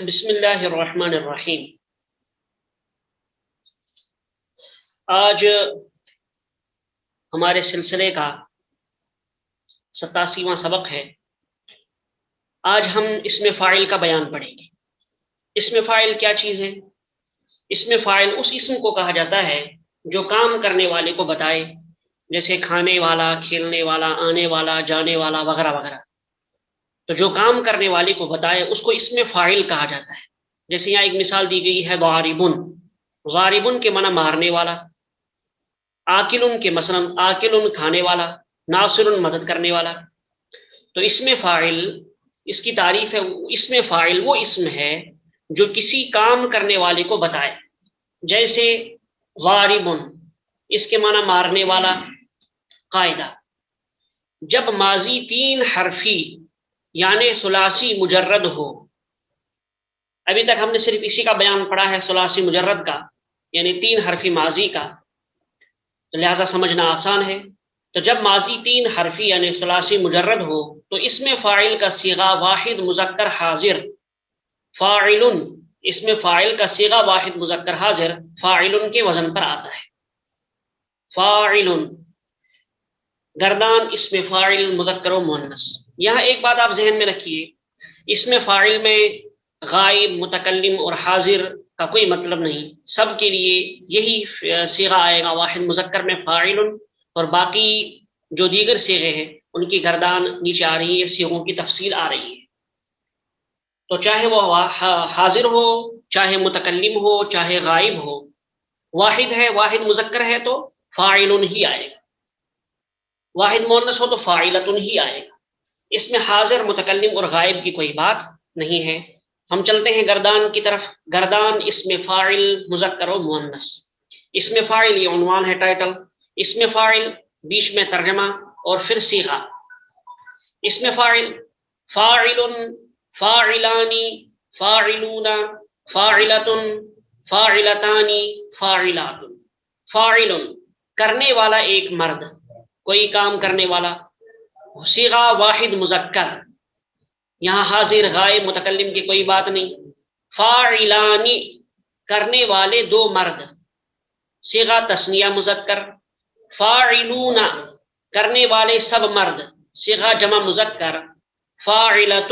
بسم اللہ الرحمن الرحیم۔ آج ہمارے سلسلے کا 87واں سبق ہے۔ آج ہم اسم فاعل کا بیان پڑھیں گے۔ اسم فاعل کیا چیز ہے؟ اسم فاعل اس اسم کو کہا جاتا ہے جو کام کرنے والے کو بتائے، جیسے کھانے والا، کھیلنے والا، آنے والا، جانے والا وغیرہ وغیرہ۔ تو جو کام کرنے والے کو بتائے اس کو اسم فاعل کہا جاتا ہے۔ جیسے یہاں ایک مثال دی گئی ہے ضاربن۔ ضاربن کے معنی مارنے والا، آکلن کے مثلا آکلن کھانے والا، ناصر مدد کرنے والا۔ تو اسم فاعل اس کی تعریف ہے، اسم فاعل وہ اسم ہے جو کسی کام کرنے والے کو بتائے۔ جیسے ضاربن، اس کے معنی مارنے والا۔ قاعدہ: جب ماضی 3 حرفی یعنی ثلاثی مجرد ہو، ابھی تک ہم نے صرف اسی کا بیان پڑھا ہے، ثلاثی مجرد کا، یعنی 3 حرفی ماضی کا، لہذا سمجھنا آسان ہے۔ تو جب ماضی 3 حرفی یعنی ثلاثی مجرد ہو تو اسم فاعل کا صیغہ واحد مذکر حاضر فاعل، اسم فاعل کا صیغہ واحد مذکر حاضر فاعل کے وزن پر آتا ہے۔ فاعل، گردان اسم فاعل مذکر و مؤنث۔ یہاں ایک بات آپ ذہن میں رکھیے، اسم فاعل میں غائب، متکلم اور حاضر کا کوئی مطلب نہیں، سب کے لیے یہی صیغہ آئے گا واحد مذکر میں فاعل، اور باقی جو دیگر صیغے ہیں ان کی گردان نیچے آ رہی ہے، صیغوں کی تفصیل آ رہی ہے۔ تو چاہے وہ حاضر ہو، چاہے متکلم ہو، چاہے غائب ہو، واحد ہے، واحد مذکر ہے تو فاعل ہی آئے گا، واحد مؤنث ہو تو فاعلۃ ہی آئے گا۔ اس میں حاضر، متکلم اور غائب کی کوئی بات نہیں ہے۔ ہم چلتے ہیں گردان کی طرف۔ گردان اسم فاعل مذکر و مؤنث۔ اسم فاعل یہ عنوان ہے، ٹائٹل۔ اسم فاعل بیچ میں ترجمہ اور پھر صیغہ۔ اسم فاعل: فاعل، فاعلان، فاعلون، فاعلۃ، فاعلتان، فاعلات۔ فاعل، کرنے والا ایک مرد، کوئی کام کرنے والا۔ صیغہ واحد مذکر، یہاں حاضر، غائب، متکلم کی کوئی بات نہیں۔ فاعلان، کرنے والے 2 مرد، صیغہ تثنیہ مذکر۔ فاعلون، کرنے والے سب مرد، صیغہ جمع مذکر۔ فاعلۃ،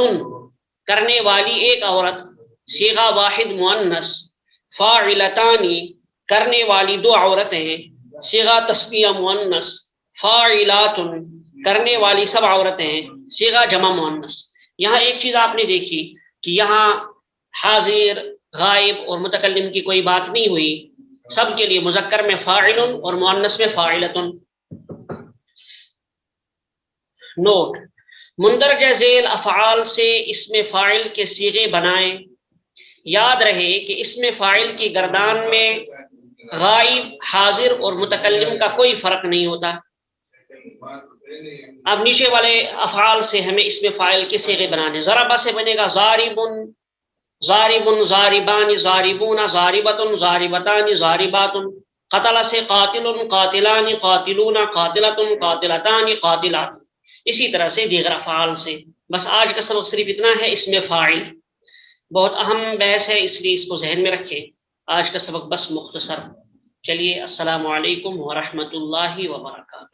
کرنے والی ایک عورت، صیغہ واحد مؤنث۔ فاعلتان، کرنے والی 2 عورتیں، صیغہ تثنیہ مؤنث۔ فاعلات، کرنے والی سب عورتیں، صیغہ جمع مؤنث۔ یہاں ایک چیز آپ نے دیکھی کہ یہاں حاضر، غائب اور متکلم کی کوئی بات نہیں ہوئی، سب کے لیے مذکر میں فاعل اور مؤنث میں فاعلۃ۔ نوٹ: مندرجہ ذیل افعال سے اسم فاعل کے صیغے بنائیں۔ یاد رہے کہ اسم فاعل کی گردان میں غائب، حاضر اور متکلم کا کوئی فرق نہیں ہوتا۔ اب نیچے والے افعال سے ہمیں اسم فاعل کے صیغے بنانے۔ ضربہ سے بنے گا ضاربن، ضاربن، ضاربان، ضاربون، ضاربۃ، ضاربتان، ضاربات۔ قتل سے قاتل، قاتلان، قاتلون، قاتلۃ، قاتلتان، قاتلات۔ اسی طرح سے دیگر افعال سے۔ بس آج کا سبق صرف اتنا ہے، اسم فاعل بہت اہم بحث ہے، اس لیے اس کو ذہن میں رکھیں۔ آج کا سبق بس مختصر۔ چلیے، السلام علیکم ورحمۃ اللہ وبرکاتہ۔